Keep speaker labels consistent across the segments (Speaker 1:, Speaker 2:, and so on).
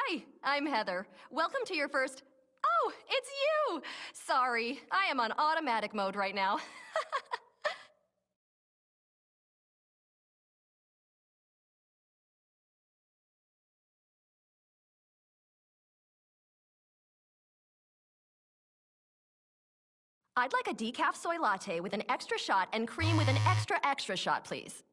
Speaker 1: Hi, I'm Heather. Welcome to your first... Oh, it's you! Sorry, I am on automatic mode right now. I'd like a decaf soy latte with an extra shot and cream with an extra shot, please.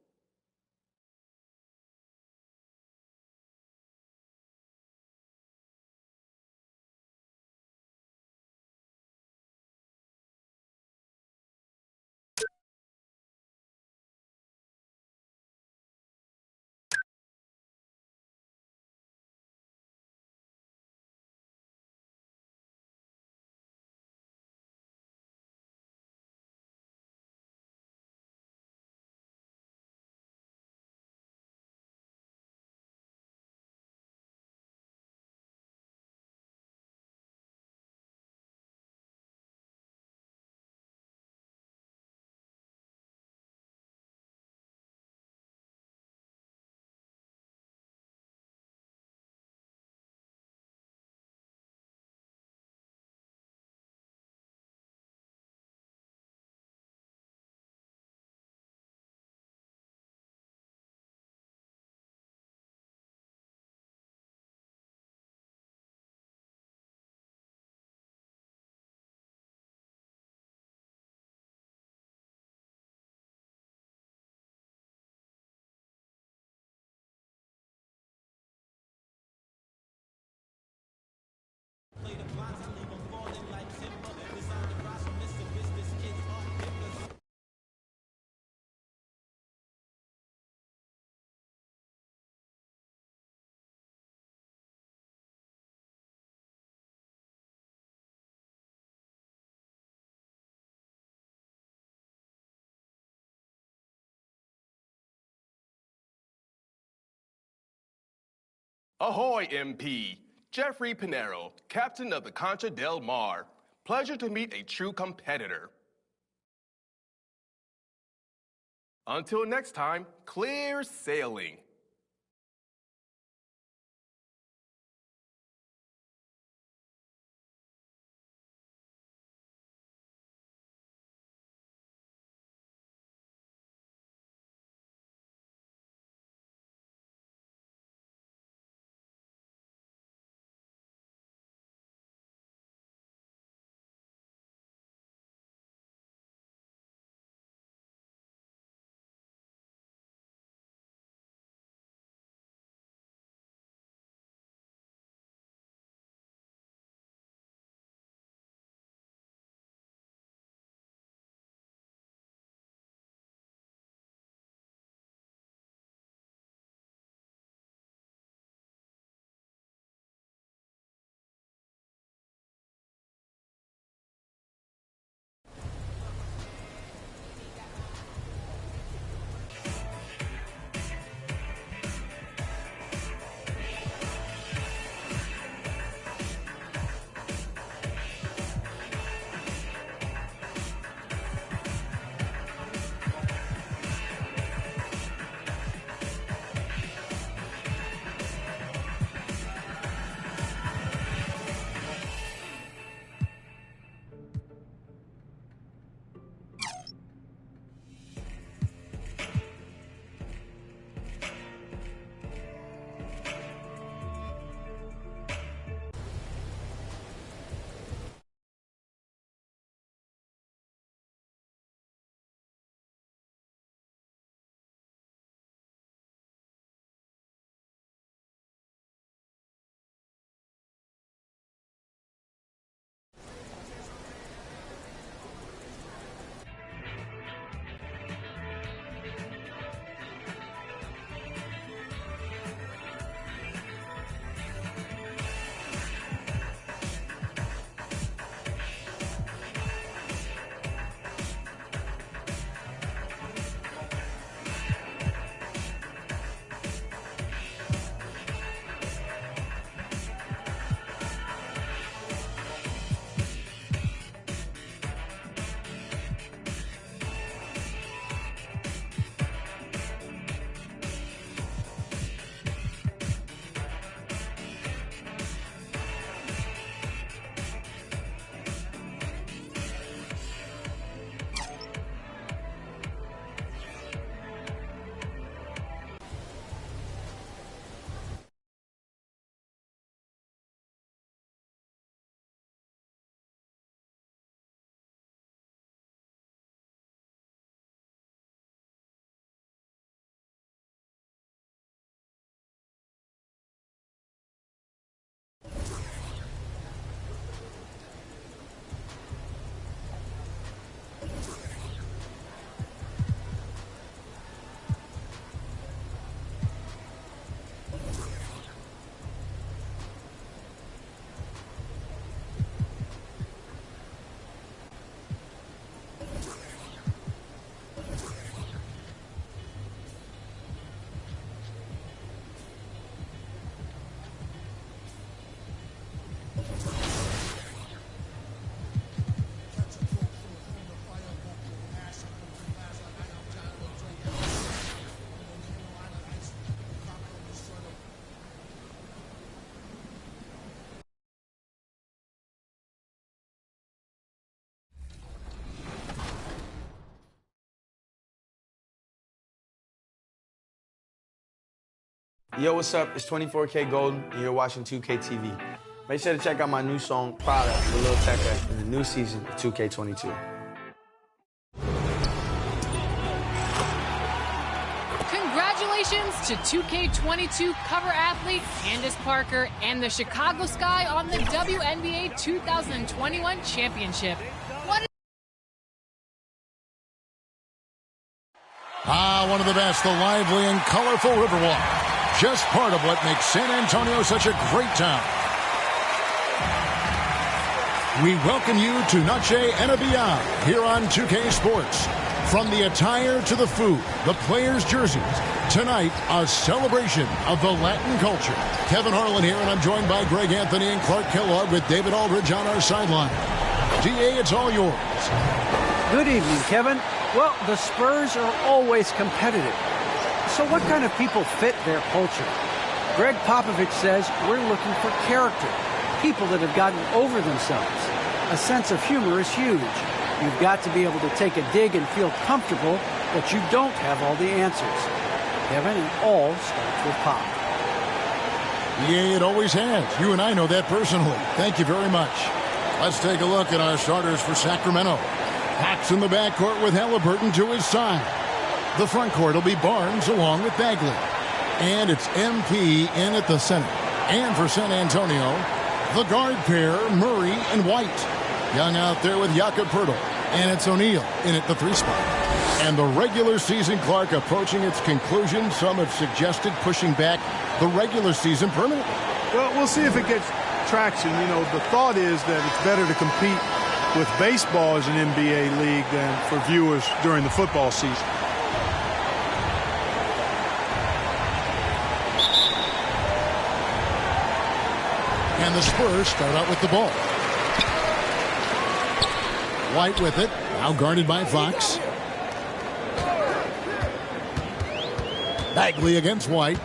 Speaker 2: Ahoy, MP! Jeffrey Pinero, captain of the Concha del Mar. Pleasure to meet a true competitor. Until next time, clear sailing.
Speaker 3: Yo, what's up? It's 24K Golden, and you're watching 2K TV. Make sure to check out my new song, Product, with Lil Tecca, in the new season of 2K22.
Speaker 4: Congratulations to 2K22 cover athlete Candace Parker and the Chicago Sky on the WNBA 2021 championship.
Speaker 5: One of the best, the lively and colorful Riverwalk. Just part of what makes San Antonio such a great town. We welcome you to Noche and Beyond here on 2K Sports. From the attire to the food, the players' jerseys, tonight a celebration of the Latin culture. Kevin Harlan here, and I'm joined by Greg Anthony and Clarke Kellogg with David Aldridge on our sideline. DA, it's all yours.
Speaker 6: Good evening, Kevin. Well, the Spurs are always competitive. So what kind of people fit their culture? Greg Popovich says we're looking for character, people that have gotten over themselves. A sense of humor is huge. You've got to be able to take a dig and feel comfortable that you don't have all the answers. Kevin, it all starts with Pop.
Speaker 5: Yeah, it always has. You and I know that personally. Thank you very much. Let's take a look at our starters for Sacramento. Fox in the backcourt with Halliburton to his side. The front court will be Barnes along with Bagley. And it's MP in at the center. And for San Antonio, the guard pair, Murray and White. Young out there with Jakob Poeltl. And it's O'Neal in at the 3 spot. And the regular season, Clarke, approaching its conclusion. Some have suggested pushing back the regular season permanently.
Speaker 7: Well, we'll see if it gets traction. You know, the thought is that it's better to compete with baseball as an NBA league than for viewers during the football season.
Speaker 5: And the Spurs start out with the ball. White with it, now guarded by Fox. Bagley against White.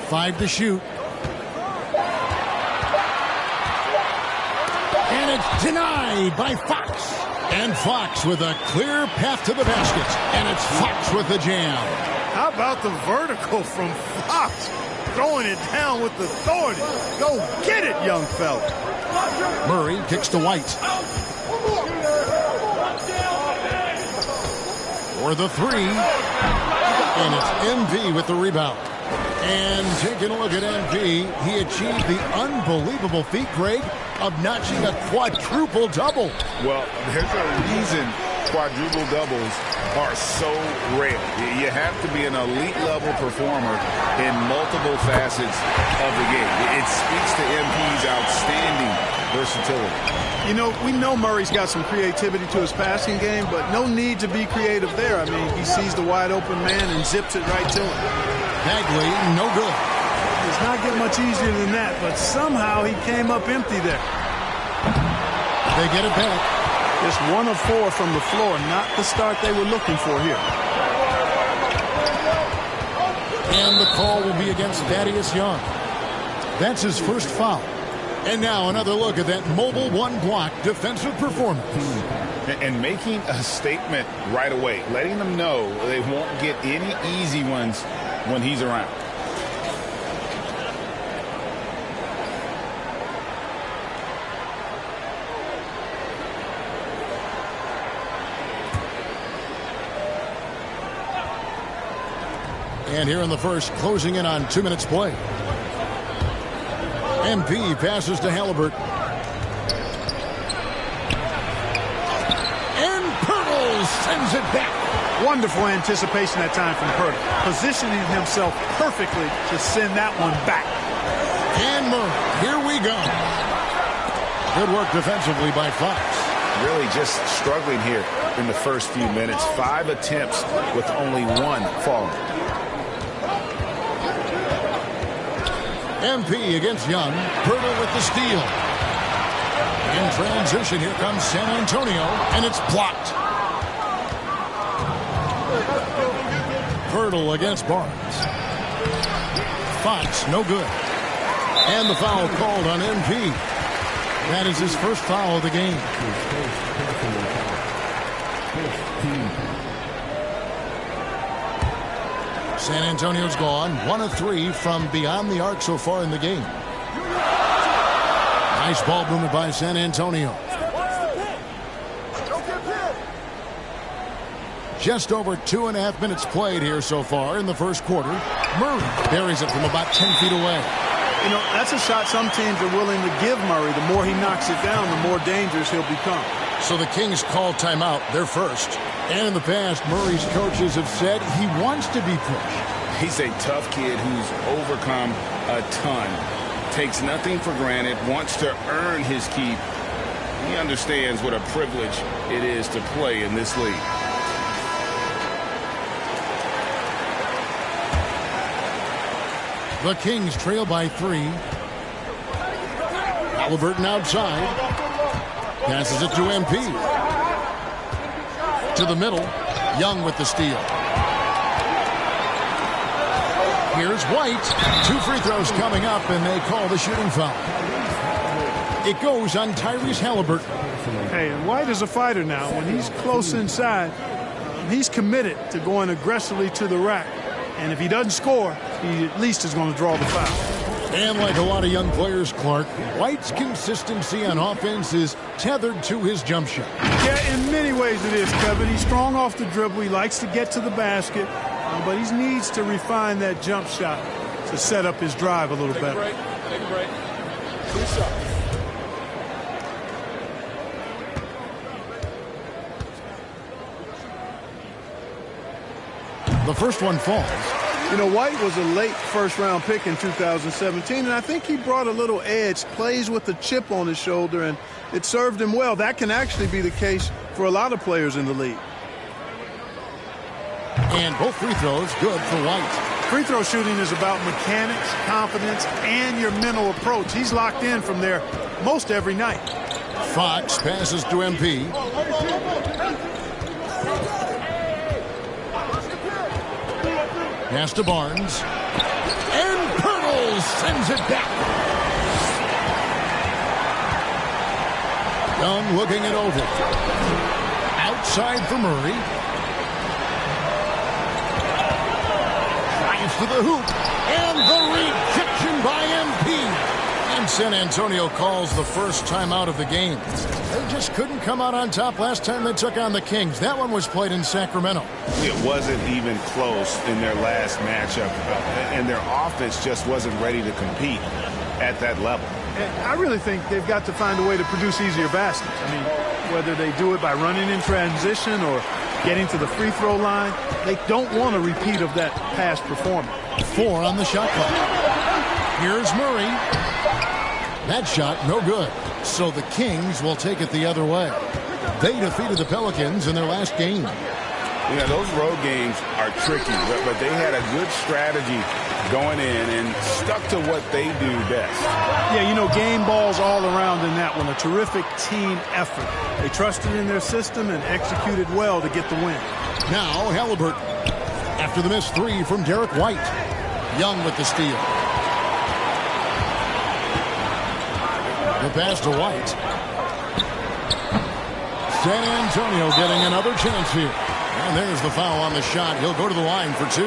Speaker 5: Five to shoot. And it's denied by Fox. And Fox with a clear path to the basket. And it's Fox with the jam.
Speaker 7: How about the vertical from Fox? Throwing it down with authority. Go get it, young fella.
Speaker 5: Murray kicks to White. For the 3. And it's MV with the rebound. And taking a look at MP, he achieved the unbelievable feat, Greg, of notching a quadruple double.
Speaker 8: Well, there's a reason quadruple doubles are so rare. You have to be an elite level performer in multiple facets of the game. It speaks to MP's outstanding versatility.
Speaker 7: You know, we know Murray's got some creativity to his passing game, but no need to be creative there. I mean, he sees the wide open man and zips it right to him.
Speaker 5: Bagley, no good.
Speaker 7: It's not getting much easier than that, but somehow he came up empty there.
Speaker 5: They get it back.
Speaker 7: Just 1 of 4 from the floor, not the start they were looking for here.
Speaker 5: And the call will be against Thaddeus Young. That's his first foul. And now another look at that mobile 1-block defensive performance.
Speaker 8: And making a statement right away, letting them know they won't get any easy ones when he's around.
Speaker 5: And here in the first, closing in on 2 minutes play. MP passes to Halliburton. And Poeltl sends it back.
Speaker 7: Wonderful anticipation that time from Poeltl, positioning himself perfectly to send that one back.
Speaker 5: And Murray, here we go. Good work defensively by Fox.
Speaker 8: Really just struggling here in the first few minutes. 5 attempts with only 1 falling.
Speaker 5: MP against Young. Poeltl with the steal. In transition, here comes San Antonio, and it's blocked. Poeltl against Barnes. Fox, no good. And the foul called on MP. That is his first foul of the game. San Antonio's gone 1 of 3 from beyond the arc so far in the game. Nice ball movement by San Antonio. Just over 2.5 minutes played here so far in the first quarter. Murray buries it from about 10 feet away.
Speaker 7: You know, that's a shot some teams are willing to give Murray. The more he knocks it down, the more dangerous he'll become.
Speaker 5: So the Kings call timeout, their first. And in the past, Murray's coaches have said he wants to be pushed.
Speaker 8: He's a tough kid who's overcome a ton. Takes nothing for granted, wants to earn his keep. He understands what a privilege it is to play in this league.
Speaker 5: The Kings trail by 3. Halliburton outside. Passes it to MP. To the middle. Young with the steal. Here's White. 2 free throws coming up, and they call the shooting foul. It goes on Tyrese Halliburton.
Speaker 7: Hey, and White is a fighter now. When he's close inside, he's committed to going aggressively to the rack. And if he doesn't score, he at least is going to draw the foul.
Speaker 5: And like a lot of young players, Clarke, White's consistency on offense is tethered to his jump shot.
Speaker 7: Yeah, in many ways it is, Kevin. He's strong off the dribble. He likes to get to the basket, but he needs to refine that jump shot to set up his drive a little better.
Speaker 2: Take a break. 2 shots.
Speaker 5: The first one falls.
Speaker 7: You know, White was a late first-round pick in 2017, and I think he brought a little edge, plays with a chip on his shoulder, and it served him well. That can actually be the case for a lot of players in the league.
Speaker 5: And both free throws good for White.
Speaker 7: Free throw shooting is about mechanics, confidence, and your mental approach. He's locked in from there most every night.
Speaker 5: Fox passes to MP. Pass to Barnes. And Pirtle sends it back. Young looking it over. Outside for Murray. Drives to the hoop. And the rejection by MP. And San Antonio calls the first timeout of the game. They just couldn't come out on top last time they took on the Kings. That one was played in Sacramento.
Speaker 8: It wasn't even close in their last matchup, and their offense just wasn't ready to compete at that level.
Speaker 7: And I really think they've got to find a way to produce easier baskets. I mean, whether they do it by running in transition or getting to the free throw line, they don't want a repeat of that past performance.
Speaker 5: 4 on the shot clock. Here's Murray. That shot, no good. So the Kings will take it the other way. They defeated the Pelicans in their last game.
Speaker 8: Yeah, those road games are tricky, but they had a good strategy going in and stuck to what they do best.
Speaker 7: Yeah, you know, game balls all around in that one. A terrific team effort. They trusted in their system and executed well to get the win.
Speaker 5: Now Halliburton. After the missed 3 from Derek White. Young with the steal. The pass to White. San Antonio getting another chance here. And there's the foul on the shot. He'll go to the line for 2.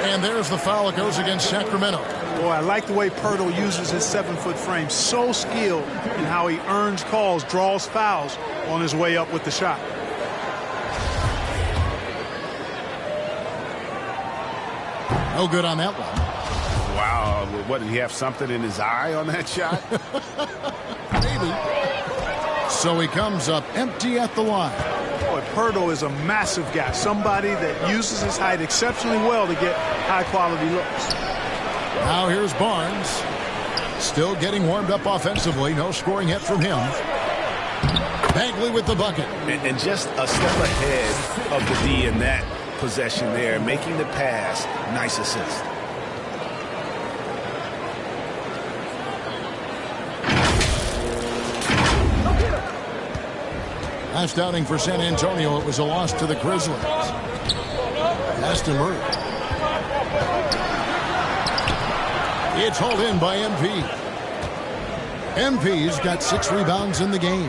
Speaker 5: And there's the foul that goes against Sacramento.
Speaker 7: Boy, I like the way Pirtle uses his 7-foot frame. So skilled in how he earns calls, draws fouls on his way up with the shot.
Speaker 5: No good on that one.
Speaker 8: Wow, what, did he have something in his eye on that shot?
Speaker 5: Maybe. So he comes up empty at the line.
Speaker 7: Boy, Pirtle is a massive guy, somebody that uses his height exceptionally well to get high-quality looks.
Speaker 5: Now here's Barnes. Still getting warmed up offensively. No scoring yet from him. Bagley with the bucket.
Speaker 8: And just a step ahead of the D in that possession there, making the pass. Nice assist.
Speaker 5: Last outing for San Antonio, it was a loss to the Grizzlies. Pass to Murray. It's hauled in by MP. MP's got 6 rebounds in the game.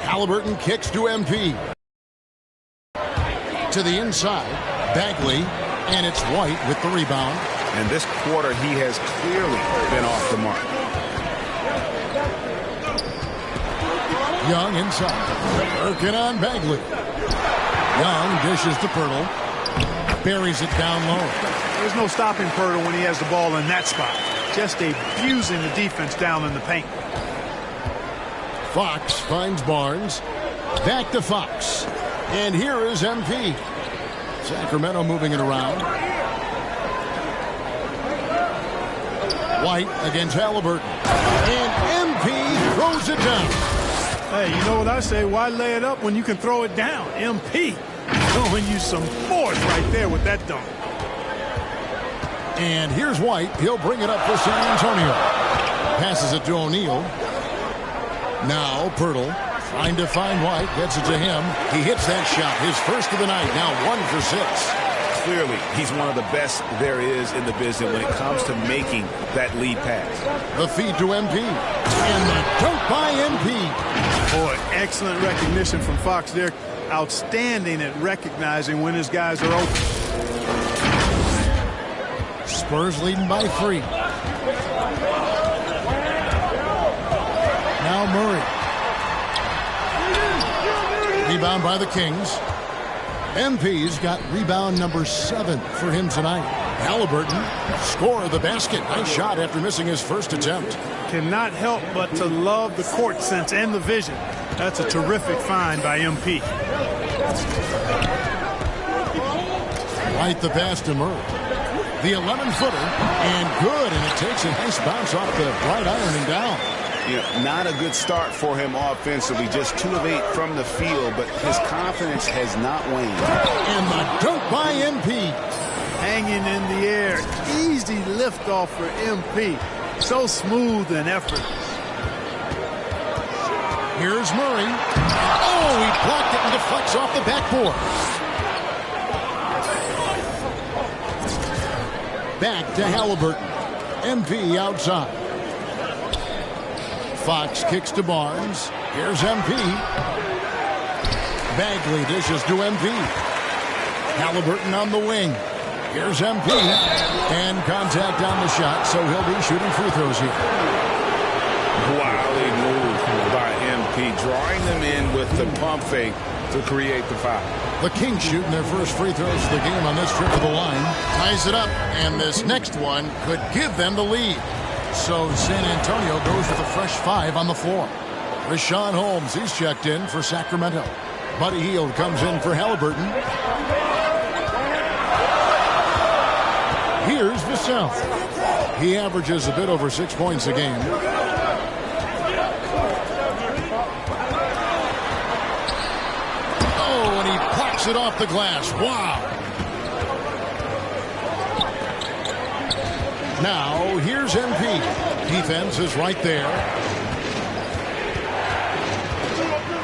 Speaker 5: Halliburton kicks to MP. to the inside. Bagley, and it's White with the rebound.
Speaker 8: And this quarter, he has clearly been off the mark.
Speaker 5: Young inside. Working on Bagley. Young dishes to Pirtle. Buries it down low.
Speaker 7: There's no stopping Pirtle when he has the ball in that spot. Just abusing the defense down in the paint.
Speaker 5: Fox finds Barnes. Back to Fox. And here is MP. Sacramento moving it around. White against Halliburton. And MP throws it down.
Speaker 7: Hey, you know what I say? Why lay it up when you can throw it down? MP showing you some force right there with that dunk.
Speaker 5: And here's White. He'll bring it up for San Antonio. Passes it to O'Neal. Now Pirtle trying to find White. Gets it to him. He hits that shot. His first of the night. Now 1 for 6.
Speaker 8: Clearly, he's one of the best there is in the business when it comes to making that lead pass.
Speaker 5: The feed to MP. And the dunk by MP.
Speaker 7: Boy, excellent recognition from Fox there. Outstanding at recognizing when his guys are open.
Speaker 5: Spurs leading by 3. Now Murray. Rebound by the Kings. MP's got rebound number 7 for him tonight. Halliburton score the basket. Nice shot after missing his first attempt.
Speaker 7: Cannot help but to love the court sense and the vision. That's a terrific find by MP.
Speaker 5: Right the pass to Murray. The 11-footer, and good, and it takes a nice bounce off the right iron and down.
Speaker 8: Yeah, not a good start for him offensively, just 2 of 8 from the field, but his confidence has not waned.
Speaker 5: And the dunk by MP.
Speaker 7: Hanging in the air, easy liftoff for MP. So smooth and effortless.
Speaker 5: Here's Murray. Oh, he blocked it and deflects off the backboard. Back to Halliburton. MP outside. Fox kicks to Barnes. Here's MP. Bagley dishes to MP. Halliburton on the wing. Here's MP. And contact on the shot, so he'll be shooting free throws here.
Speaker 8: Wildly moved by MP, drawing them in with the pump fake to create the foul.
Speaker 5: The Kings shooting their first free throws of the game on this trip to the line. Ties it up, and this next one could give them the lead. So San Antonio goes with a fresh 5 on the floor. Rashawn Holmes, he's checked in for Sacramento. Buddy Hield comes in for Halliburton. Here's Vassell. He averages a bit over 6 points a game. Oh, and he pops it off the glass. Wow. Now, here's MP. Defense is right there.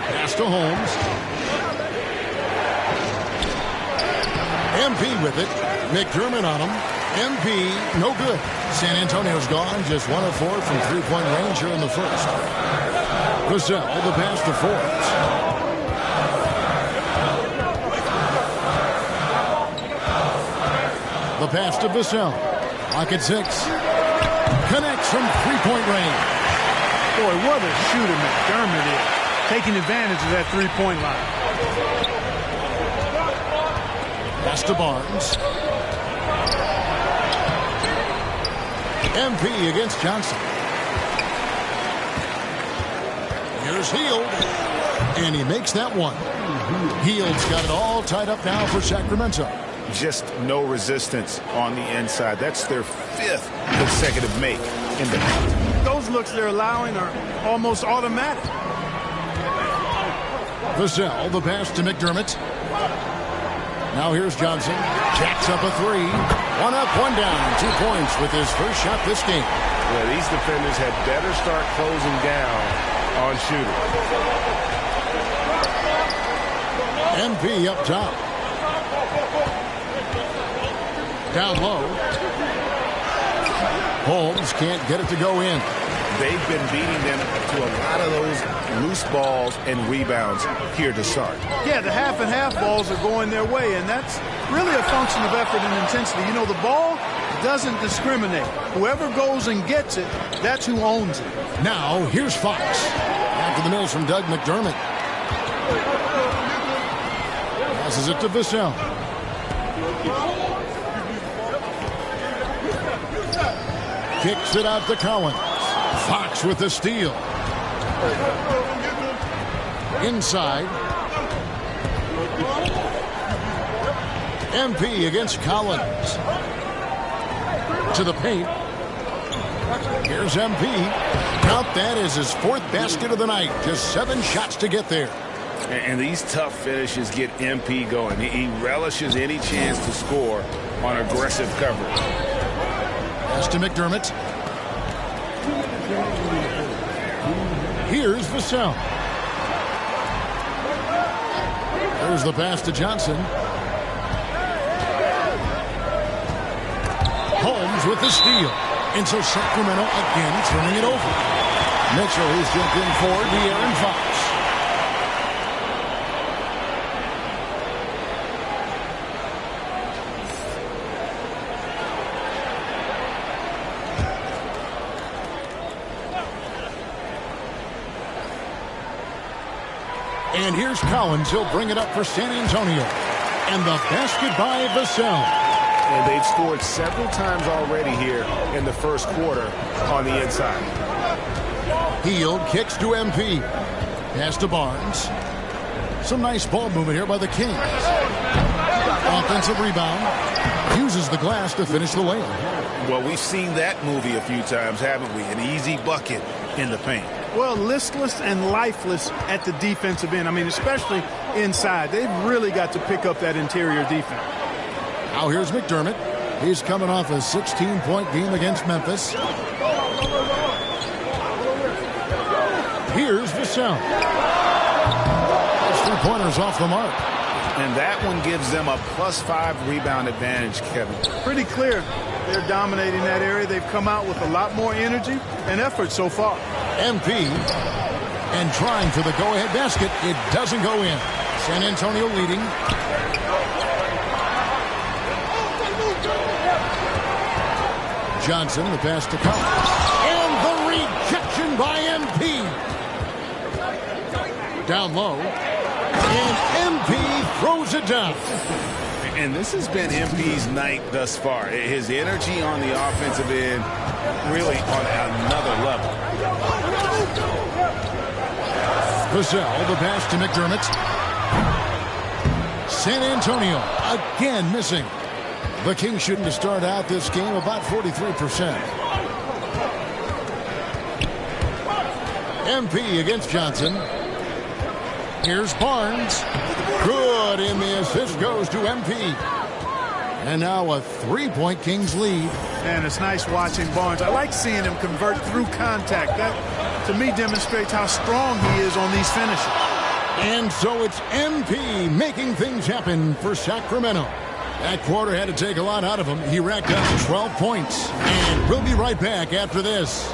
Speaker 5: Pass to Holmes. MP with it. McDermott on him. MP, no good. San Antonio's gone. Just 1 of 4 from three-point range here in the first. Vassell, the pass to Forbes. The pass to Vassell. Lock at 6. Connects from three-point range.
Speaker 7: Boy, what a shooter McDermott is. Taking advantage of that three-point line.
Speaker 5: Pass to Barnes. MP against Johnson. Here's Hield. And he makes that one. Hield's got it all tied up now for Sacramento.
Speaker 8: Just no resistance on the inside. That's their 5th consecutive make in the paint.
Speaker 7: Those looks they're allowing are almost automatic.
Speaker 5: Vassell, the pass to McDermott. Now here's Johnson. Jacks up a 3. 1 up, 1 down. 2 points with his first shot this game.
Speaker 2: Well, these defenders had better start closing down on shooting.
Speaker 5: MP up top. Down low. Holmes can't get it to go in.
Speaker 8: they've been beating them to a lot of those loose balls and rebounds here to start.
Speaker 7: Yeah, the half and half balls are going their way, and that's really a function of effort and intensity. You know, the ball doesn't discriminate. Whoever goes and gets it, that's who owns it.
Speaker 5: Now, here's Fox. After the mills from Doug McDermott. Passes it to Vassell. Kicks it out to Collins. Fox with the steal. Inside. MP against Collins. To the paint. Here's MP. Count that as his fourth basket of the night. Just 7 shots to get there.
Speaker 8: And these tough finishes get MP going. He relishes any chance to score on aggressive coverage.
Speaker 5: Pass to McDermott. Here's Vassell. There's the pass to Johnson. Holmes with the steal. And so Sacramento again turning it over. Mitchell, who's jumped in for De'Aaron Fox. And here's Collins. He'll bring it up for San Antonio. And the basket by Vassell.
Speaker 8: And they've scored several times already here in the first quarter on the inside.
Speaker 5: Hield kicks to MP. Pass to Barnes. Some nice ball movement here by the Kings. Offensive rebound. Uses the glass to finish the layup.
Speaker 8: Well, we've seen that movie a few times, haven't we? An easy bucket in the paint.
Speaker 7: Well, listless and lifeless at the defensive end. I mean, especially inside. They've really got to pick up that interior defense.
Speaker 5: Now here's McDermott. He's coming off a 16-point game against Memphis. Here's Vassell. Those 3 pointers off the mark.
Speaker 8: And that one gives them a +5 rebound advantage, Kevin.
Speaker 7: Pretty clear. They're dominating that area. They've come out with a lot more energy and effort so far.
Speaker 5: MP and trying for the go-ahead basket. It doesn't go in. San Antonio leading. Johnson, the pass to Collins. And the rejection by MP. Down low. And MP throws it down.
Speaker 8: And this has been MP's night thus far. His energy on the offensive end really on another level.
Speaker 5: Vassell, the pass to McDermott. San Antonio again missing. The Kings shooting to start out this game about 43%. MP against Johnson. Here's Barnes. Good, and the assist goes to MP. And now a 3-point Kings lead.
Speaker 7: And it's nice watching Barnes. I like seeing him convert through contact. That, to me, demonstrates how strong he is on these finishes.
Speaker 5: And so it's MP making things happen for Sacramento. That quarter had to take a lot out of him. He racked up 12 points. And we'll be right back after this.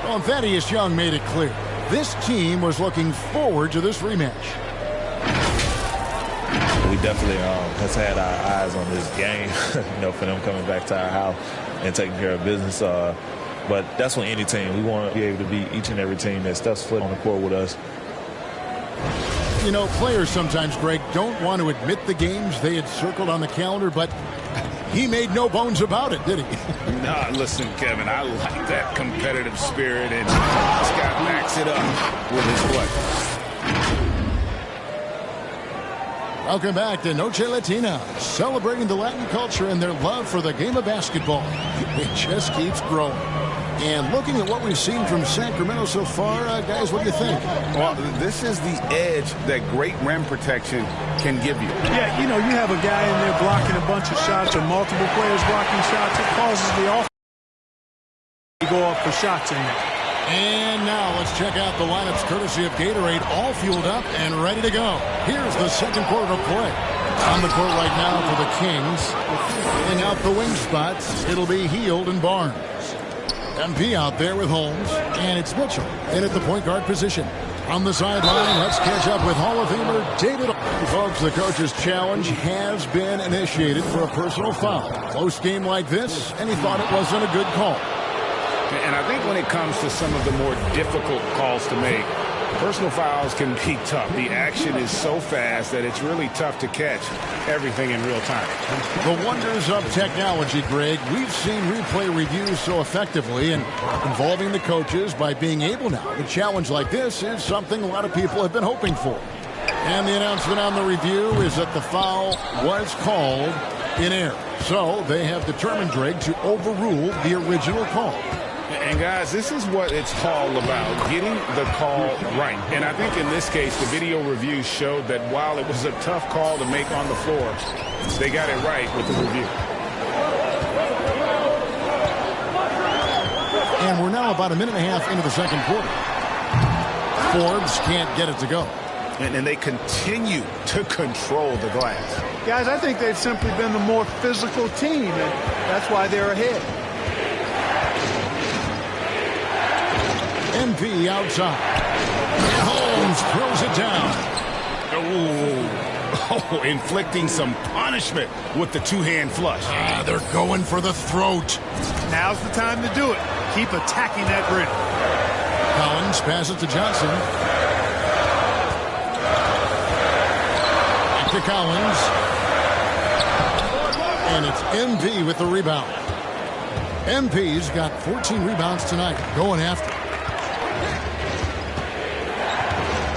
Speaker 5: Well, Thaddeus Young made it clear. This team was looking forward to this rematch.
Speaker 9: We definitely has had our eyes on this game, for them coming back to our house and taking care of business. But that's what any team, we want to be able to beat each and every team that steps foot on the court with us.
Speaker 5: Players sometimes, Greg, don't want to admit the games they had circled on the calendar, but he made no bones about it, did he?
Speaker 8: No, listen, Kevin, I like that competitive spirit, and this guy backs it up with his play.
Speaker 5: Welcome back to Noche Latina, celebrating the Latin culture and their love for the game of basketball. It just keeps growing. And looking at what we've seen from Sacramento so far, guys, what do you think?
Speaker 8: Well, this is the edge that great rim protection can give you.
Speaker 7: Yeah, you know, you have a guy in there blocking a bunch of shots or multiple players blocking shots. It causes the offense to go up for shots in there.
Speaker 5: And now let's check out the lineups courtesy of Gatorade, all fueled up and ready to go. Here's the second quarter of play. On the court right now for the Kings. Filling out the wing spots, it'll be Hield and Barnes. MP out there with Holmes, and it's Mitchell in at the point guard position. On the sideline, let's catch up with Hall of Famer David. Folks, the coach's challenge has been initiated for a personal foul. Close game like this, and he thought it wasn't a good call.
Speaker 8: And I think when it comes to some of the more difficult calls to make, personal fouls can be tough. The action is so fast that it's really tough to catch everything in real time.
Speaker 5: The wonders of technology, Greg. We've seen replay reviews so effectively, and involving the coaches by being able now to challenge like this is something a lot of people have been hoping for. And the announcement on the review is that the foul was called in error. So they have determined, Greg, to overrule the original call.
Speaker 8: And, guys, this is what it's all about, getting the call right. And I think in this case, the video review showed that while it was a tough call to make on the floor, they got it right with the review.
Speaker 5: And we're now about a minute and a half into the second quarter. Forbes can't get it to go.
Speaker 8: And they continue to control the glass.
Speaker 7: Guys, I think they've simply been the more physical team, and that's why they're ahead.
Speaker 5: MP outside. Holmes throws it down.
Speaker 8: Oh, inflicting some punishment with the two-hand flush.
Speaker 5: They're going for the throat.
Speaker 7: Now's the time to do it. Keep attacking that rim.
Speaker 5: Collins passes to Johnson. Back to Collins. And it's MP with the rebound. MP's got 14 rebounds tonight. Going after.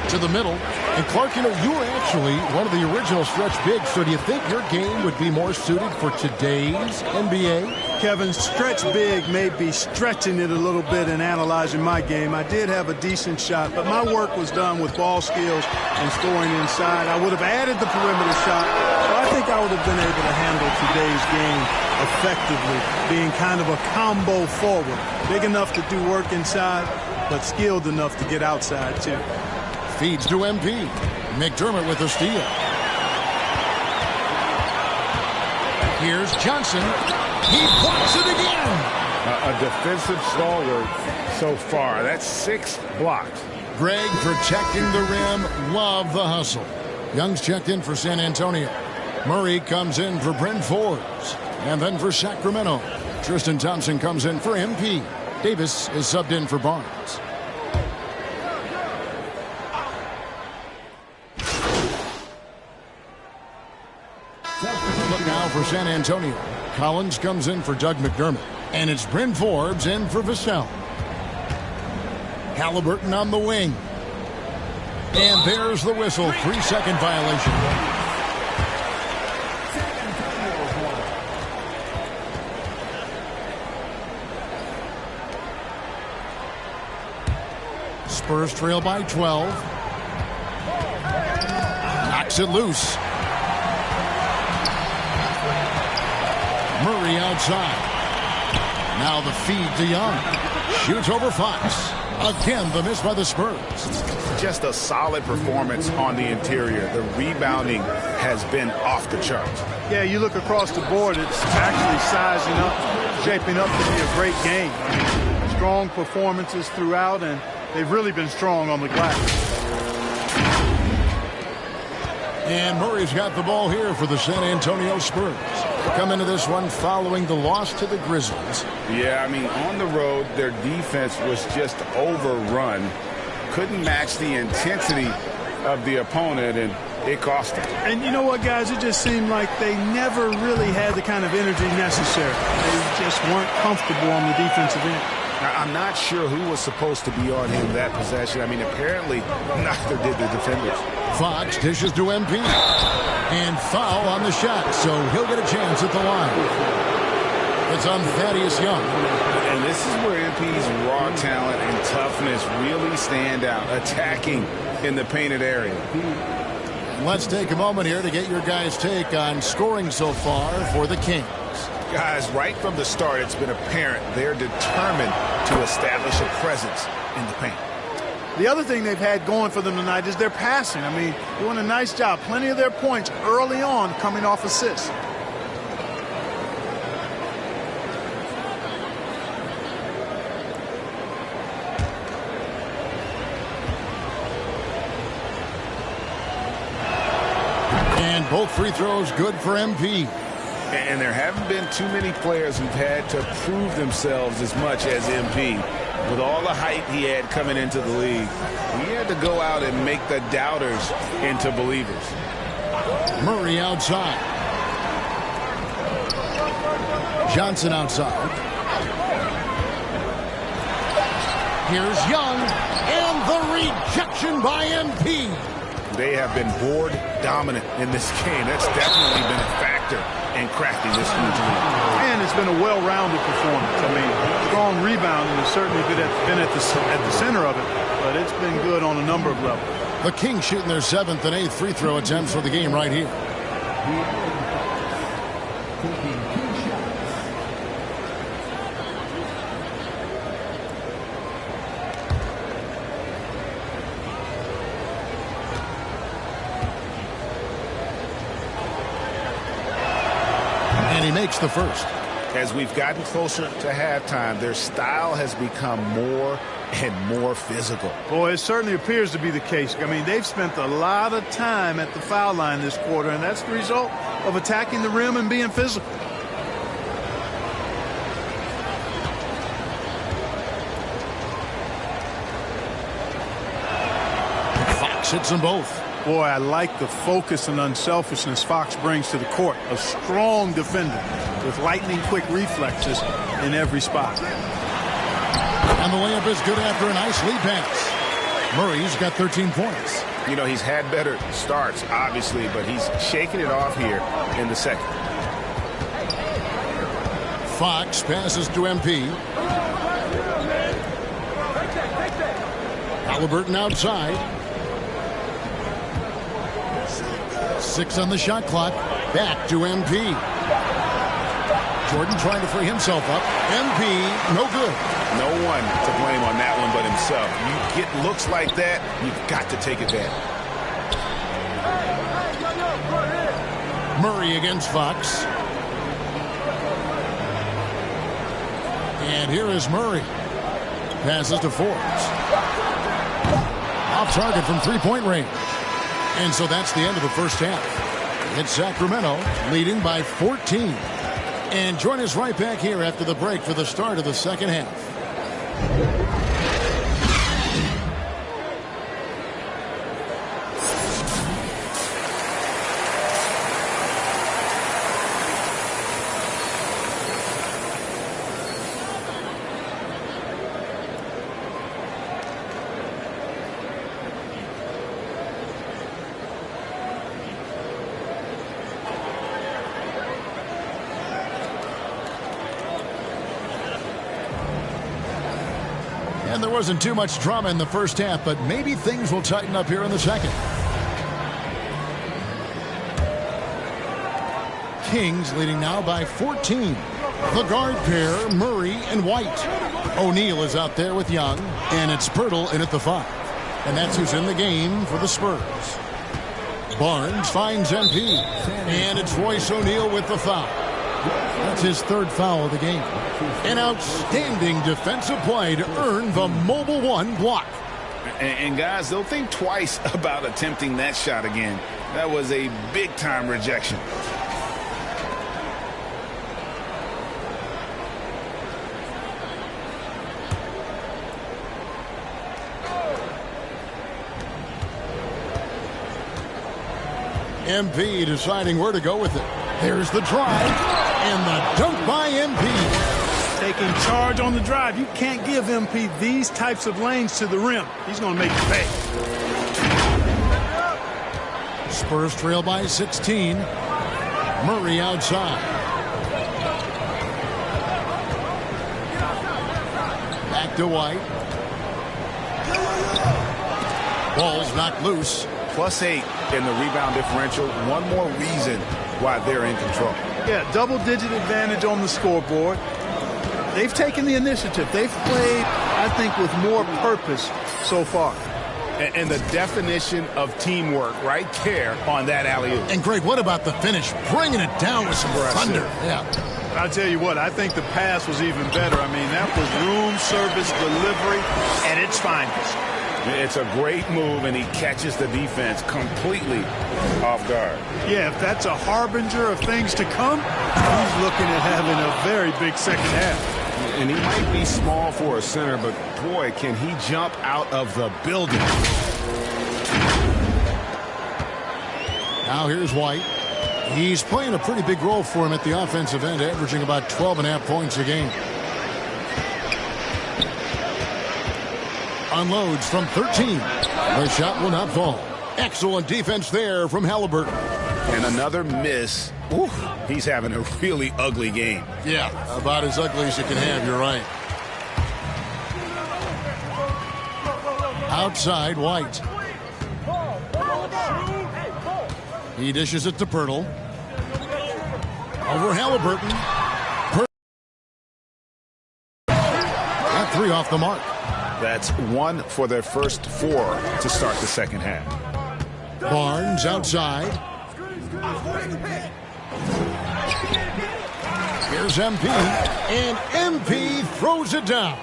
Speaker 5: To the middle. And Clarke, you know, you were actually one of the original stretch bigs, so do you think your game would be more suited for today's NBA?
Speaker 7: Kevin, stretch big may be stretching it a little bit and analyzing my game. I did have a decent shot, but my work was done with ball skills and scoring inside. I would have added the perimeter shot, but I think I would have been able to handle today's game effectively, being kind of a combo forward. Big enough to do work inside, but skilled enough to get outside, too.
Speaker 5: Feeds to MP. McDermott with the steal. Here's Johnson. He blocks it again.
Speaker 8: A defensive stalwart so far. That's 6 blocks.
Speaker 5: Greg protecting the rim. Love the hustle. Young's checked in for San Antonio. Murray comes in for Bryn Forbes. And then for Sacramento, Tristan Thompson comes in for MP. Davis is subbed in for Barnes. Look now for San Antonio. Collins comes in for Doug McDermott. And it's Bryn Forbes in for Vassell. Halliburton on the wing. And there's the whistle. 3-second violation. Spurs trail by 12. Knocks it loose. Murray outside. Now the feed to Young. Shoots over Fox. Again, the miss by the Spurs.
Speaker 8: Just a solid performance on the interior. The rebounding has been off the charts.
Speaker 7: Yeah, you look across the board, it's actually sizing up, shaping up to be a great game. I mean, strong performances throughout, and they've really been strong on the glass.
Speaker 5: And Murray's got the ball here for the San Antonio Spurs. Come into this one following the loss to the Grizzlies.
Speaker 8: Yeah, I mean, on the road, their defense was just overrun. Couldn't match the intensity of the opponent, and it cost them.
Speaker 7: And you know what, guys? It just seemed like they never really had the kind of energy necessary. They just weren't comfortable on the defensive end.
Speaker 8: I'm not sure who was supposed to be on him that possession. I mean, apparently neither did the defenders.
Speaker 5: Fox dishes to MP. And foul on the shot, so he'll get a chance at the line. It's on Thaddeus Young.
Speaker 8: And this is where MP's raw talent and toughness really stand out, attacking in the painted area.
Speaker 5: Let's take a moment here to get your guys' take on scoring so far for the Kings.
Speaker 8: Guys, right from the start, it's been apparent they're determined to establish a presence in the paint.
Speaker 7: The other thing they've had going for them tonight is their passing. I mean, doing a nice job. Plenty of their points early on coming off assists.
Speaker 5: And both free throws good for MP.
Speaker 8: And there haven't been too many players who've had to prove themselves as much as MP. With all the hype he had coming into the league, he had to go out and make the doubters into believers.
Speaker 5: Murray outside. Johnson outside. Here's Young, and the rejection by MP.
Speaker 8: They have been board dominant in this game. That's definitely been a factor in cracking this huge lead.
Speaker 7: And it's been a well-rounded performance. I mean, strong rebounding has certainly been at the center of it, but it's been good on a number of levels.
Speaker 5: The Kings shooting their 7th and 8th free throw attempts for the game right here. He makes the first.
Speaker 8: As we've gotten closer to halftime, their style has become more and more physical.
Speaker 7: Boy, it certainly appears to be the case. I mean, they've spent a lot of time at the foul line this quarter, and that's the result of attacking the rim and being physical.
Speaker 5: Fox hits them both.
Speaker 7: Boy, I like the focus and unselfishness Fox brings to the court. A strong defender with lightning-quick reflexes in every spot.
Speaker 5: And the layup is good after a nice lead pass. Murray's got 13 points.
Speaker 8: You know, he's had better starts, obviously, but he's shaking it off here in the second.
Speaker 5: Fox passes to MP. Halliburton outside. 6 on the shot clock. Back to MP. Jordan trying to free himself up. MP, no good.
Speaker 8: No one to blame on that one but himself. You get looks like that, you've got to take advantage.
Speaker 5: Murray against Fox. And here is Murray. Passes to Forbes. Off target from three-point range. And so that's the end of the first half. It's Sacramento leading by 14. And join us right back here after the break for the start of the second half. And there wasn't too much drama in the first half, but maybe things will tighten up here in the second. Kings leading now by 14. The guard pair, Murray and White. O'Neal is out there with Young, and it's Pirtle in at the 5. And that's who's in the game for the Spurs. Barnes finds MP, and it's Royce O'Neal with the foul. That's his third foul of the game. An outstanding defensive play to earn the Mobile One block.
Speaker 8: And guys, they'll think twice about attempting that shot again. That was a big-time rejection.
Speaker 5: MP deciding where to go with it. There's the drive, and the dunk by MP.
Speaker 7: Taking charge on the drive. You can't give MP these types of lanes to the rim. He's going to make it pay.
Speaker 5: Spurs trail by 16. Murray outside. Back to White. Ball's knocked loose.
Speaker 8: +8 in the rebound differential. One more reason why they're in control.
Speaker 7: Yeah, double-digit advantage on the scoreboard. They've taken the initiative. They've played, I think, with more purpose so far.
Speaker 8: And the definition of teamwork right there on that alley-oop.
Speaker 5: And, Greg, what about the finish? Bringing it down with some thunder. Yeah.
Speaker 7: I'll tell you what, I think the pass was even better. I mean, that was room service delivery at its finest.
Speaker 8: It's a great move, and he catches the defense completely off guard.
Speaker 7: Yeah, if that's a harbinger of things to come, he's looking at having a very big second half.
Speaker 8: And he might be small for a center, but boy, can he jump out of the building.
Speaker 5: Now here's White. He's playing a pretty big role for him at the offensive end, averaging about 12.5 points a game. Unloads from 13. The shot will not fall. Excellent defense there from Halliburton.
Speaker 8: And another miss. Ooh, he's having a really ugly game.
Speaker 5: Yeah, about as ugly as you can have, you're right. Outside, White. He dishes it to Pirtle. Over Halliburton. That three off the mark.
Speaker 8: That's 1 for their first 4 to start the second half.
Speaker 5: Barnes outside. Here's MP, and MP throws it down.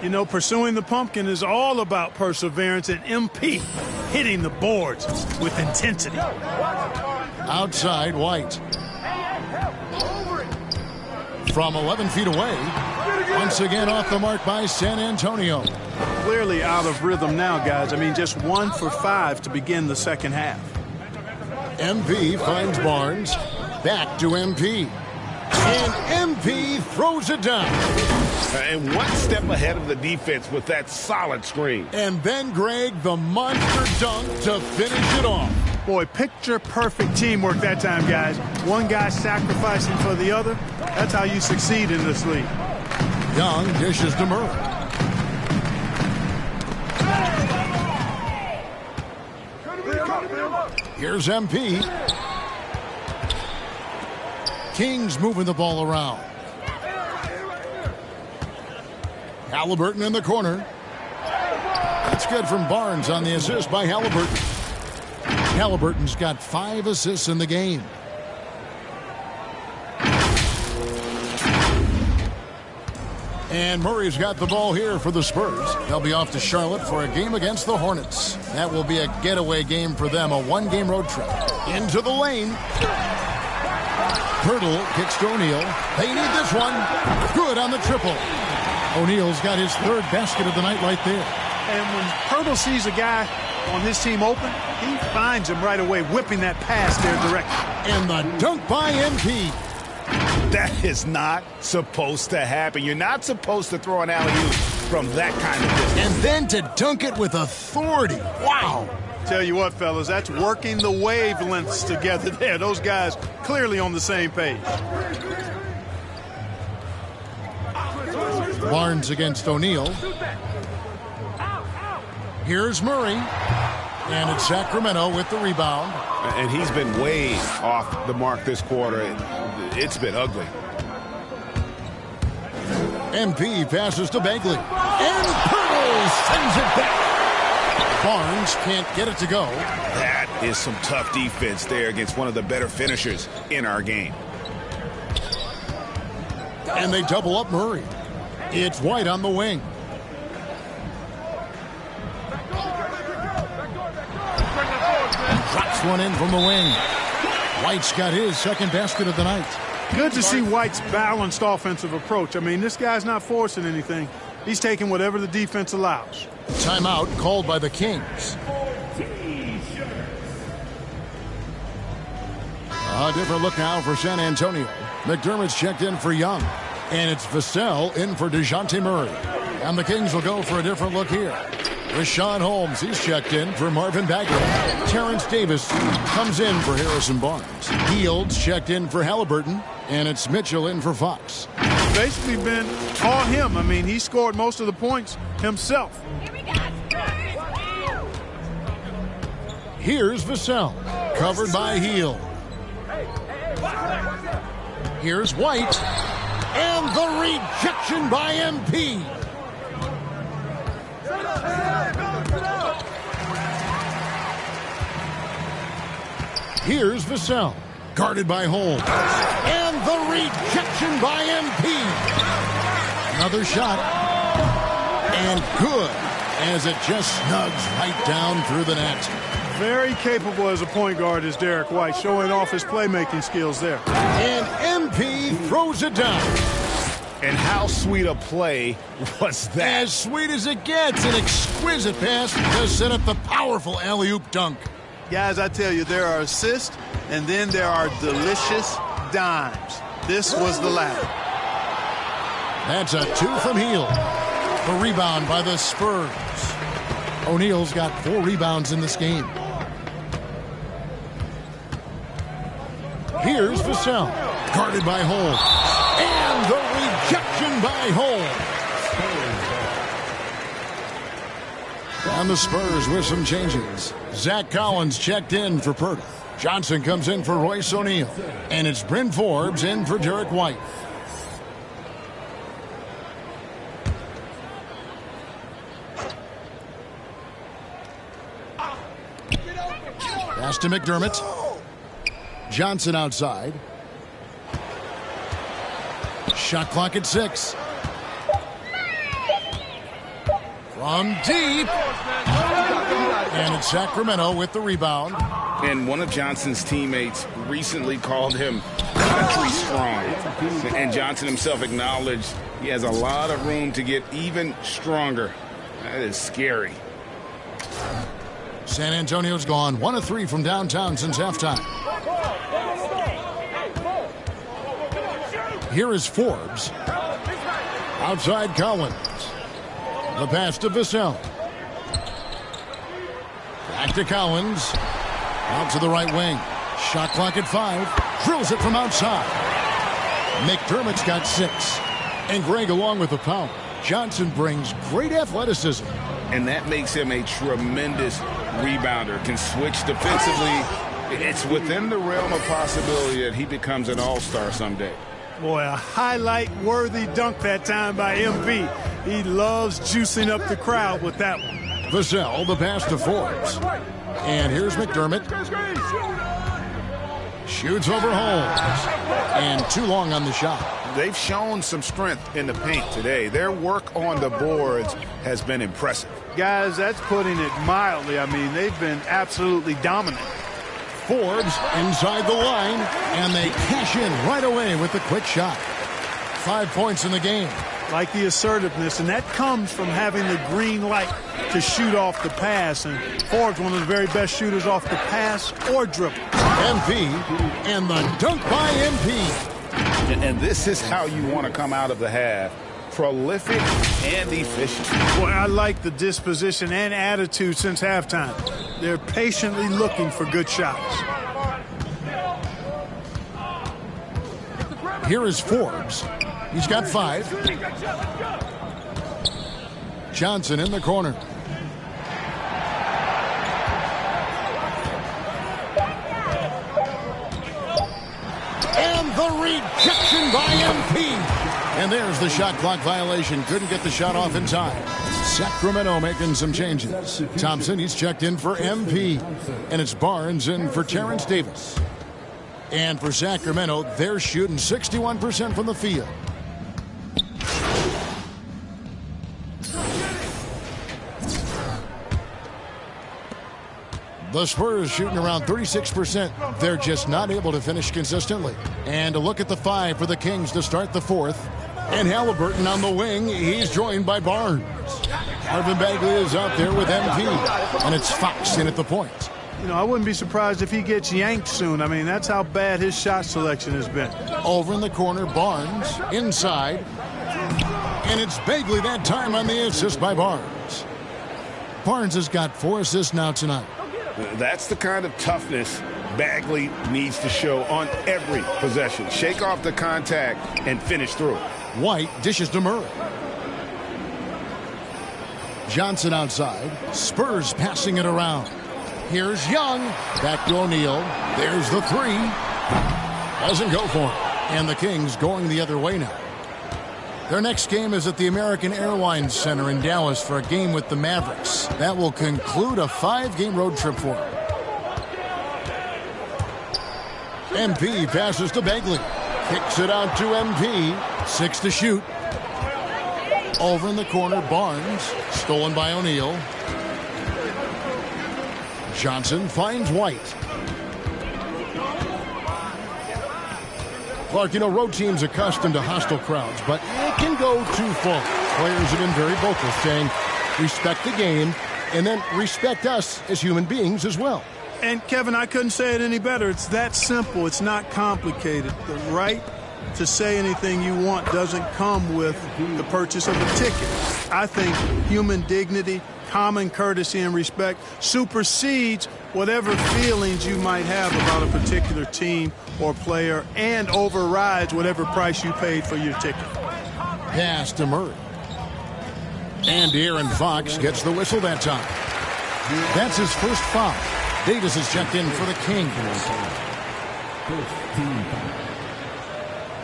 Speaker 7: You know, pursuing the pumpkin is all about perseverance, and MP hitting the boards with intensity.
Speaker 5: Outside, White. From 11 feet away. Once again off the mark by San Antonio.
Speaker 7: Clearly out of rhythm now, guys. I mean, just 1 for 5 to begin the second half.
Speaker 5: MP finds Barnes. Back to MP. And MP throws it down.
Speaker 8: And one step ahead of the defense with that solid screen.
Speaker 5: And then, Greg, the monster dunk to finish it off.
Speaker 7: Boy, picture-perfect teamwork that time, guys. One guy sacrificing for the other. That's how you succeed in this league.
Speaker 5: Young dishes to Murray. Here's MP. Kings moving the ball around. Halliburton in the corner. That's good from Barnes on the assist by Halliburton. Halliburton's got 5 assists in the game. And Murray's got the ball here for the Spurs. They'll be off to Charlotte for a game against the Hornets. That will be a getaway game for them, a one-game road trip. Into the lane. Pirtle kicks to O'Neal. They need this one. Good on the triple. O'Neal's got his 3rd basket of the night right there.
Speaker 7: And when Pirtle sees a guy on his team open, he finds him right away, whipping that pass there directly.
Speaker 5: And the dunk by MP.
Speaker 8: That is not supposed to happen. You're not supposed to throw an alley-oop from that kind of distance.
Speaker 5: And then to dunk it with authority. Wow.
Speaker 7: Tell you what, fellas, that's working the wavelengths together there. Those guys clearly on the same page.
Speaker 5: Barnes against O'Neal. Here's Murray. And it's Sacramento with the rebound.
Speaker 8: And he's been way off the mark this quarter. It's been ugly.
Speaker 5: MP passes to Bagley. And Pirtle sends it back. Barnes can't get it to go.
Speaker 8: That is some tough defense there against one of the better finishers in our game.
Speaker 5: And they double up Murray. It's White on the wing. Drops one in from the wing. White's got his 2nd basket of the night.
Speaker 7: Good to see White's balanced offensive approach. I mean, this guy's not forcing anything. He's taking whatever the defense allows.
Speaker 5: Timeout called by the Kings. A different look now for San Antonio. McDermott's checked in for Young. And it's Vassell in for DeJounte Murray. And the Kings will go for a different look here. Rashawn Holmes, he's checked in for Marvin Bagley. Terrence Davis comes in for Harrison Barnes. Fields checked in for Halliburton. And it's Mitchell in for Fox.
Speaker 7: Basically been all him. I mean, he scored most of the points himself.
Speaker 5: Here's Vassell, covered by Heel. Here's White. And the rejection by MP. Here's Vassell, guarded by Holmes. And the rejection by MP. Another shot. And good, as it just snugs right down through the net.
Speaker 7: Very capable as a point guard is Derek White, showing off his playmaking skills there.
Speaker 5: And MP throws it down.
Speaker 8: And how sweet a play was that?
Speaker 5: As sweet as it gets, an exquisite pass to set up the powerful alley-oop dunk.
Speaker 7: Guys, I tell you, there are assists, and then there are delicious dimes. This was the latter.
Speaker 5: That's a 2 from Heel. The rebound by the Spurs. O'Neal's got 4 rebounds in this game. Here's Vassell, guarded by Holmes. And the rejection by Holmes. And the Spurs with some changes. Zach Collins checked in for Purdy. Johnson comes in for Royce O'Neal. And it's Bryn Forbes in for Derek White. Pass to McDermott. Johnson outside. Shot clock at 6. From deep. And it's Sacramento with the rebound.
Speaker 8: And one of Johnson's teammates recently called him country strong. And Johnson himself acknowledged he has a lot of room to get even stronger. That is scary.
Speaker 5: San Antonio's gone 1 of 3 from downtown since halftime. Here is Forbes. Outside Collins. The pass to Vassell. Back to Collins. Out to the right wing. Shot clock at 5. Drills it from outside. McDermott's got 6. And Greg along with the power. Johnson brings great athleticism.
Speaker 8: And that makes him a tremendous rebounder. Can switch defensively. It's within the realm of possibility that he becomes an all-star someday.
Speaker 7: Boy, a highlight-worthy dunk that time by MP. He loves juicing up the crowd with that one.
Speaker 5: Vassell, the pass to Forbes. And here's McDermott. Shoots over Holmes. And too long on the shot.
Speaker 8: They've shown some strength in the paint today. Their work on the boards has been impressive.
Speaker 7: Guys, that's putting it mildly. I mean, they've been absolutely dominant.
Speaker 5: Forbes inside the line, and they cash in right away with the quick shot. 5 points in the game.
Speaker 7: Like the assertiveness, and that comes from having the green light to shoot off the pass. And Forbes, one of the very best shooters off the pass or dribble.
Speaker 5: MP, and the dunk by MP.
Speaker 8: And this is how you want to come out of the half. Prolific and efficient.
Speaker 7: Boy, I like the disposition and attitude since halftime. They're patiently looking for good shots.
Speaker 5: Here is Forbes. He's got 5. Johnson in the corner. And the rejection by MP. And there's the shot clock violation. Couldn't get the shot off in time. Sacramento making some changes. Thompson, he's checked in for MP. And it's Barnes in for Terrence Davis. And for Sacramento, they're shooting 61% from the field. The Spurs shooting around 36%. They're just not able to finish consistently. And a look at the 5 for the Kings to start the 4th. And Halliburton on the wing. He's joined by Barnes. Marvin Bagley is out there with MP. And it's Fox in at the point.
Speaker 7: You know, I wouldn't be surprised if he gets yanked soon. I mean, that's how bad his shot selection has been.
Speaker 5: Over in the corner, Barnes inside. And it's Bagley that time on the assist by Barnes. Barnes has got 4 assists now tonight.
Speaker 8: That's the kind of toughness Bagley needs to show on every possession. Shake off the contact and finish through.
Speaker 5: White dishes to Murray. Johnson outside. Spurs passing it around. Here's Young. Back to O'Neal. There's the 3. Doesn't go for him. And the Kings going the other way now. Their next game is at the American Airlines Center in Dallas for a game with the Mavericks. That will conclude a 5-game road trip for them. MP passes to Bagley. Kicks it out to MP. 6 to shoot. Over in the corner, Barnes. Stolen by O'Neal. Johnson finds White. Clarke, you know, road teams accustomed to hostile crowds, but it can go too far. Players have been very vocal, saying, respect the game, and then respect us as human beings as well.
Speaker 7: And, Kevin, I couldn't say it any better. It's that simple. It's not complicated. The right to say anything you want doesn't come with the purchase of a ticket. I think human dignity, common courtesy, and respect supersedes whatever feelings you might have about a particular team or player and overrides whatever price you paid for your ticket.
Speaker 5: Pass to Murray. And Aaron Fox gets the whistle that time. That's his first foul. Davis is checked in for the Kings.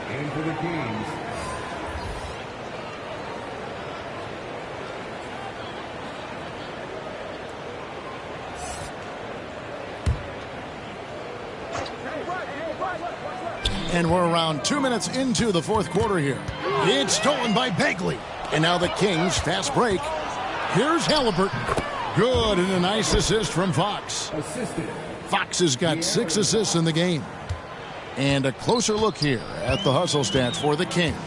Speaker 10: And for the Kings,
Speaker 5: And we're around 2 minutes into the fourth quarter here. It's stolen by Bagley. And now the Kings fast break. Here's Halliburton. Good, and a nice assist from Fox. Fox has got 6 assists in the game. And a closer look here at the hustle stats for the Kings.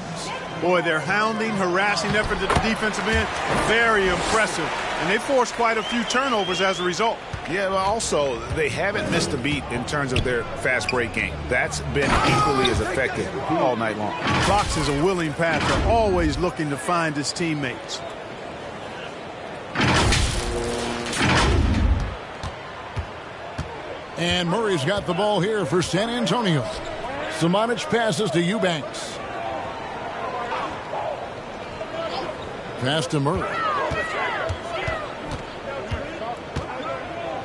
Speaker 7: Boy, their hounding, harassing effort at the defensive end, very impressive. And they forced quite a few turnovers as a result.
Speaker 8: Yeah, but also, they haven't missed a beat in terms of their fast break game. That's been equally as effective all night long.
Speaker 7: Fox is a willing passer, always looking to find his teammates.
Speaker 5: And Murray's got the ball here for San Antonio. Samanic passes to Eubanks. Pass to Murray.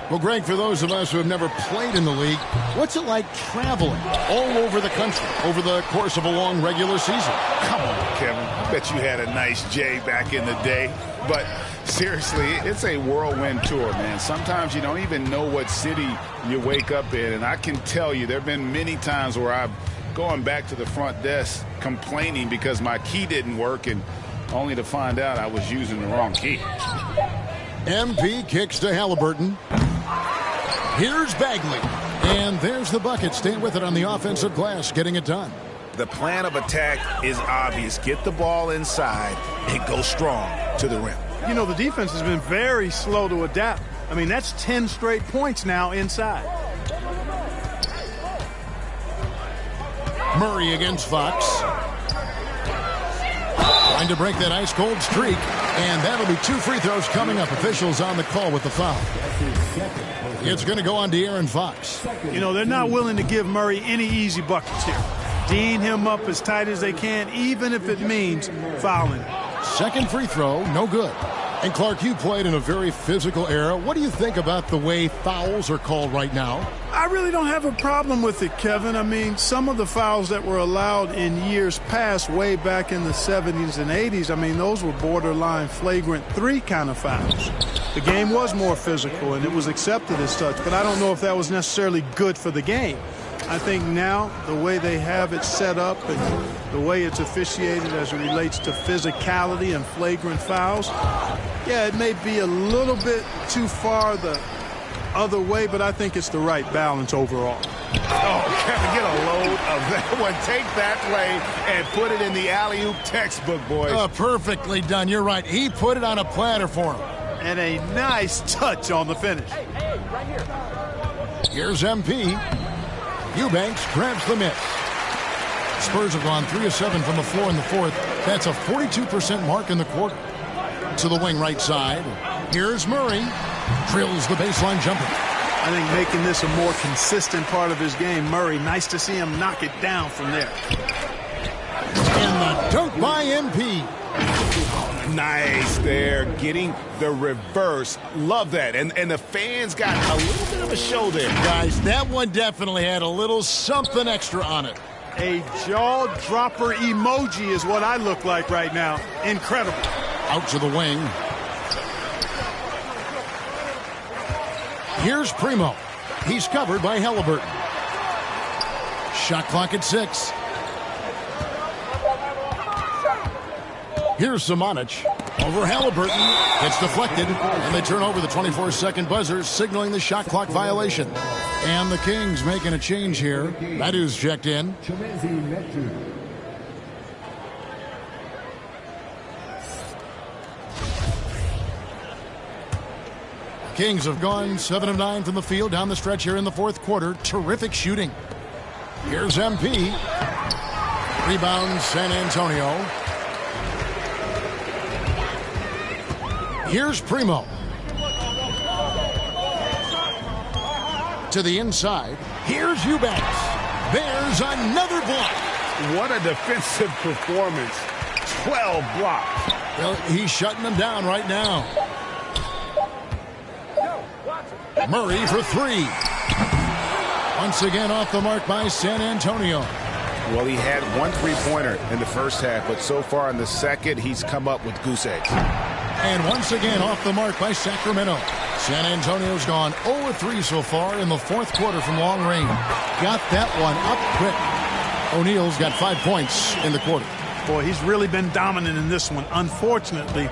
Speaker 5: Well, Greg, for those of us who have never played in the league, what's it like traveling all over the country over the course of a long regular season?
Speaker 8: Come on, Kevin. I bet you had a nice J back in the day. But seriously, it's a whirlwind tour, man. Sometimes you don't even know what city you wake up in. And I can tell you there have been many times where I've gone back to the front desk complaining because my key didn't work, and only to find out I was using the wrong key.
Speaker 5: MP kicks to Halliburton. Here's Bagley. And there's the bucket. Staying with it on the offensive glass, getting it done.
Speaker 8: The plan of attack is obvious. Get the ball inside and go strong to the rim.
Speaker 7: You know, the defense has been very slow to adapt. I mean, that's 10 straight points now inside.
Speaker 5: Murray against Fox. Trying to break that ice-cold streak. And that'll be 2 free throws coming up. Officials on the call with the foul. It's going to go on to Aaron Fox.
Speaker 7: You know, they're not willing to give Murray any easy buckets here. Dean him up as tight as they can, even if it means fouling.
Speaker 5: Second free throw, no good. And Clarke, you played in a very physical era. What do you think about the way fouls are called right now?
Speaker 7: I really don't have a problem with it, Kevin. I mean, some of the fouls that were allowed in years past, way back in the 70s and 80s, I mean, those were borderline flagrant 3 kind of fouls. The game was more physical, and it was accepted as such, but I don't know if that was necessarily good for the game. I think now the way they have it set up and the way it's officiated as it relates to physicality and flagrant fouls, yeah, it may be a little bit too far the other way, but I think it's the right balance overall.
Speaker 8: Oh, Kevin, get a load of that one. Take that play and put it in the alley-oop textbook, boys.
Speaker 5: Perfectly done. You're right. He put it on a platter for him.
Speaker 7: And a nice touch on the finish.
Speaker 10: right here.
Speaker 5: Here's MP. Eubanks grabs the miss. Spurs have gone 3 of 7 from the floor in the fourth. That's a 42% mark in the quarter. To the wing right side. Here's Murray. Drills the baseline jumper.
Speaker 7: I think making this a more consistent part of his game. Murray, nice to see him knock it down from there.
Speaker 5: And the dunk by MP.
Speaker 8: Nice there, getting the reverse. Love that. And the fans got a little bit of a show there.
Speaker 5: Guys, that one definitely had a little something extra on it.
Speaker 7: A jaw-dropper emoji is what I look like right now. Incredible.
Speaker 5: Out to the wing. Here's Primo. He's covered by Halliburton. Shot clock at 6. Here's Samanic. Over Halliburton. It's deflected. And they turn over the 24-second buzzer, signaling the shot clock violation. And the Kings making a change here. Medu's checked in. Kings have gone 7 of 9 from the field down the stretch here in the fourth quarter. Terrific shooting. Here's MP. Rebound San Antonio. Here's Primo. To the inside. Here's Eubanks. There's another block.
Speaker 8: What a defensive performance. 12 blocks.
Speaker 5: Well, he's shutting them down right now. Murray for 3. Once again off the mark by San Antonio.
Speaker 8: Well, he had one three-pointer in the first half, but so far in the second, he's come up with goose eggs.
Speaker 5: And once again off the mark by Sacramento. San Antonio's gone 0-3 so far in the fourth quarter from long range. Got that one up quick. O'Neal's got 5 points in the quarter.
Speaker 7: Boy, he's really been dominant in this one. Unfortunately,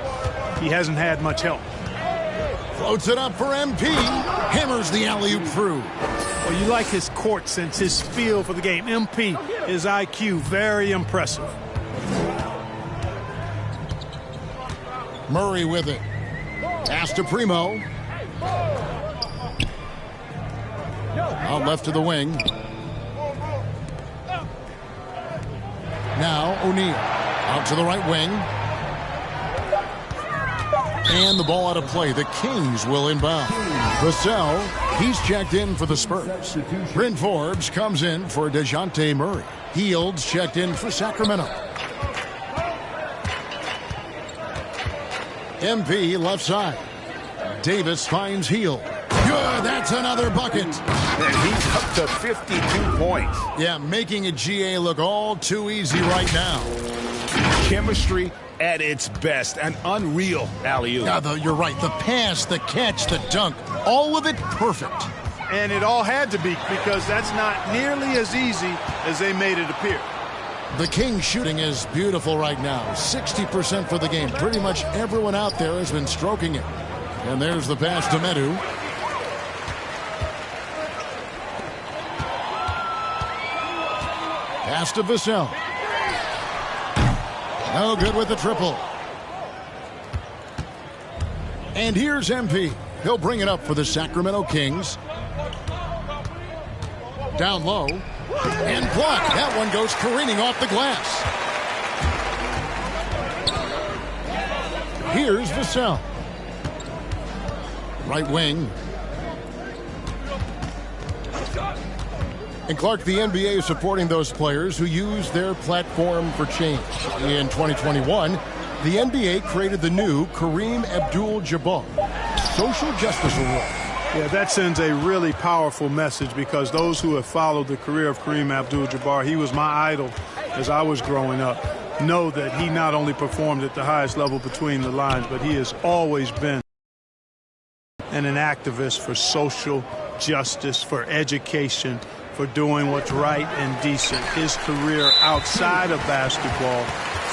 Speaker 7: he hasn't had much help.
Speaker 5: Floats it up for MP. Hammers the alley-oop through.
Speaker 7: Well, you like his court sense, his feel for the game. MP, his IQ, very impressive.
Speaker 5: Murray with it. Pass to Primo. Out left to the wing. Now O'Neal. Out to the right wing. And the ball out of play. The Kings will inbound. Vassell, he's checked in for the Spurs. Bryn Forbes comes in for DeJounte Murray. Fields checked in for Sacramento. MP left side. Davis finds Heel. Good, that's another bucket.
Speaker 8: And he's up to 52 points.
Speaker 5: Yeah, making a GA look all too easy right now.
Speaker 8: Chemistry at its best. An unreal alley-oop.
Speaker 5: Yeah, you're right. The pass, the catch, the dunk, all of it perfect.
Speaker 7: And it all had to be, because that's not nearly as easy as they made it appear.
Speaker 5: The Kings shooting is beautiful right now. 60% for the game. Pretty much everyone out there has been stroking it. And there's the pass to Medu. Pass to Vassell. No good with the triple. And here's MP. He'll bring it up for the Sacramento Kings. Down low. And blocked. That one goes careening off the glass. Here's Vassell. Right wing. And Clarke, the NBA is supporting those players who use their platform for change. In 2021, the NBA created the new Kareem Abdul-Jabbar Social Justice Award.
Speaker 7: Yeah, that sends a really powerful message, because those who have followed the career of Kareem Abdul-Jabbar, he was my idol as I was growing up, know that he not only performed at the highest level between the lines, but he has always been an activist for social justice, for education, for doing what's right and decent. His career outside of basketball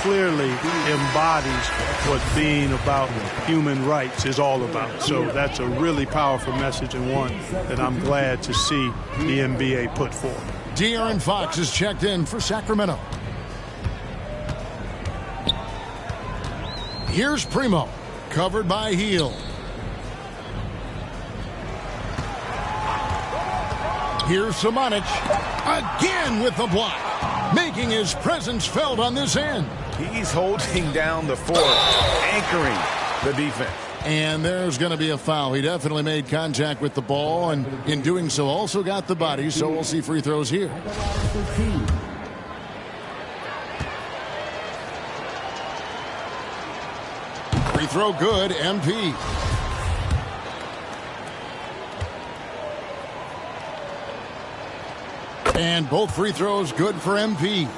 Speaker 7: clearly embodies what being about human rights is all about. So that's a really powerful message, and one that I'm glad to see the NBA put forward.
Speaker 5: De'Aaron Fox is checked in for Sacramento. Here's Primo, covered by Heel. Here's Samanic, again with the block, making his presence felt on this end.
Speaker 8: He's holding down the fort, anchoring the defense.
Speaker 5: And there's going to be a foul. He definitely made contact with the ball, and in doing so also got the body, so we'll see free throws here. Free throw good, MP. And both free throws good for MP.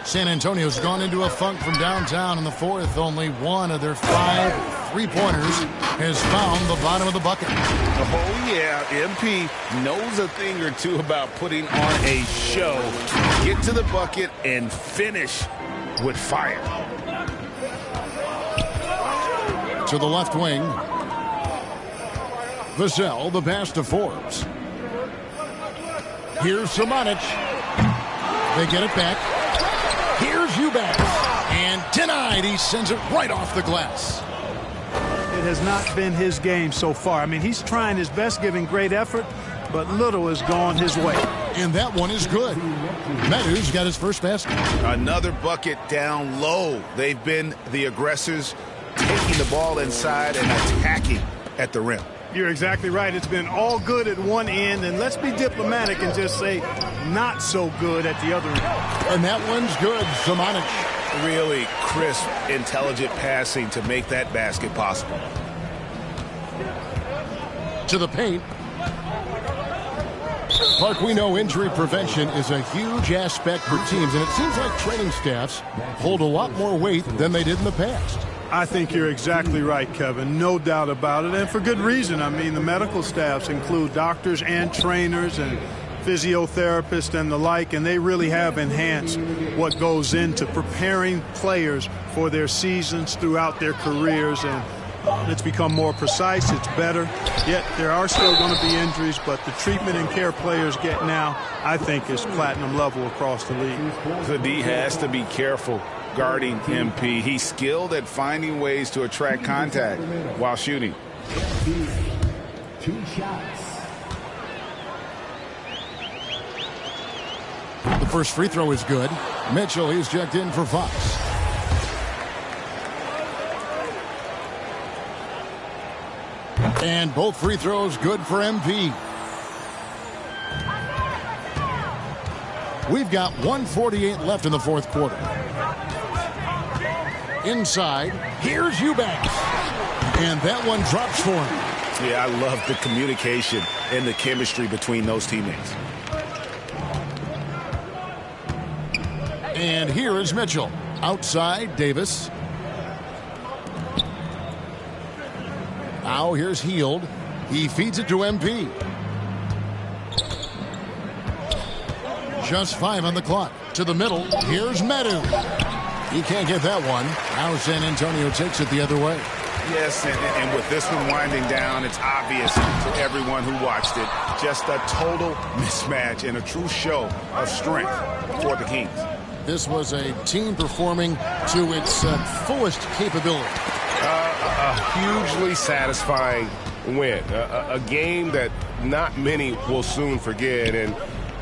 Speaker 5: San Antonio's gone into a funk from downtown in the fourth. Only one of their 5 three-pointers has found the bottom of the bucket.
Speaker 8: Oh, yeah. MP knows a thing or two about putting on a show. Get to the bucket and finish with fire.
Speaker 5: To the left wing. Vassell, the pass to Forbes. Here's Samanic. They get it back. Here's Eubanks. And denied. He sends it right off the glass.
Speaker 7: It has not been his game so far. I mean, he's trying his best, giving great effort, but little has gone his way.
Speaker 5: And that one is good. Meadows got his first basket.
Speaker 8: Another bucket down low. They've been the aggressors, taking the ball inside and attacking at the rim.
Speaker 7: You're exactly right. It's been all good at one end, and let's be diplomatic and just say not so good at the other end.
Speaker 5: And that one's good. Samanic.
Speaker 8: Really crisp, intelligent passing to make that basket possible.
Speaker 5: To the paint. Clarke, we know injury prevention is a huge aspect for teams, and it seems like training staffs hold a lot more weight than they did in the past.
Speaker 7: I think you're exactly right, Kevin. No doubt about it, and for good reason. I mean, the medical staffs include doctors and trainers and physiotherapists and the like, and they really have enhanced what goes into preparing players for their seasons throughout their careers, and it's become more precise. It's better. Yet there are still going to be injuries, but the treatment and care players get now, I think, is platinum level across the league.
Speaker 8: The D has to be careful guarding MP. He's skilled at finding ways to attract contact while shooting.
Speaker 10: 2 shots.
Speaker 5: The first free throw is good. Mitchell, he's checked in for Fox. And both free throws good for MP. We've got 1:48 left in the fourth quarter. Inside, here's Eubanks. And that one drops for him.
Speaker 8: Yeah, I love the communication and the chemistry between those teammates.
Speaker 5: And here is Mitchell. Outside, Davis. Now here's Heald. He feeds it to MP. Just 5 on the clock. To the middle. Here's Medu. He can't get that one. Now San Antonio takes it the other way.
Speaker 8: Yes, and with this one winding down, it's obvious to everyone who watched it. Just a total mismatch and a true show of strength for the Kings.
Speaker 5: This was a team performing to its fullest capability.
Speaker 2: A hugely satisfying win. A game that not many will soon forget. And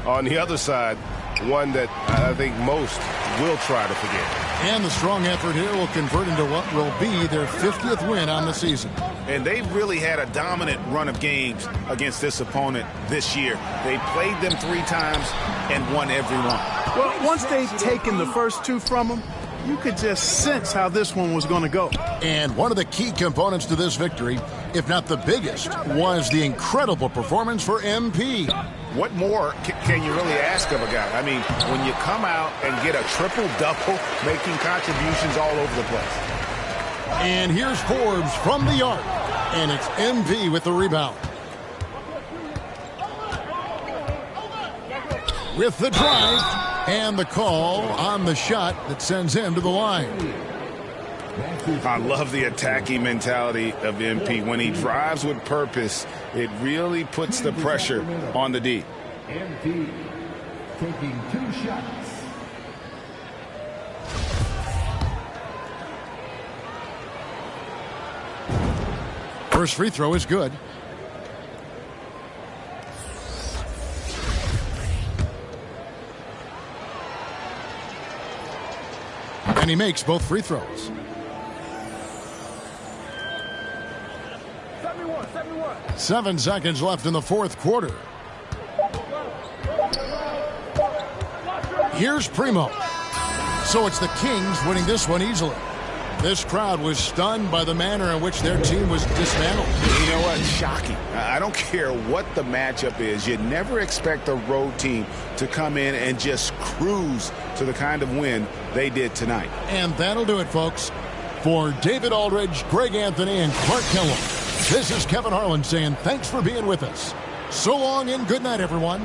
Speaker 2: on the other side, one that I think most will try to forget.
Speaker 5: And the strong effort here will convert into what will be their 50th win on the season.
Speaker 8: And they've really had a dominant run of games against this opponent this year. They played them 3 times and won every one.
Speaker 7: Well, once they'd taken the first 2 from them, you could just sense how this one was going to go.
Speaker 5: And one of the key components to this victory, if not the biggest, was the incredible performance for MP.
Speaker 8: What more can you really ask of a guy? I mean, when you come out and get a triple-double, making contributions all over the place.
Speaker 5: And here's Forbes from the arc. And it's MP with the rebound. With the drive. And the call on the shot that sends him to the line.
Speaker 8: I love the attacking mentality of MP. When he drives with purpose, it really puts the pressure on the D.
Speaker 10: MP taking 2 shots.
Speaker 5: First free throw is good. And he makes both free throws. 7 seconds left in the fourth quarter. Here's Primo. So it's the Kings winning this one easily. This crowd was stunned by the manner in which their team was dismantled.
Speaker 8: You know what? Shocking. I don't care what the matchup is. You never expect a road team to come in and just cruise to the kind of win they did tonight.
Speaker 5: And that'll do it, folks. For David Aldridge, Greg Anthony, and Clarke Kellogg, this is Kevin Harlan saying thanks for being with us. So long and good night, everyone.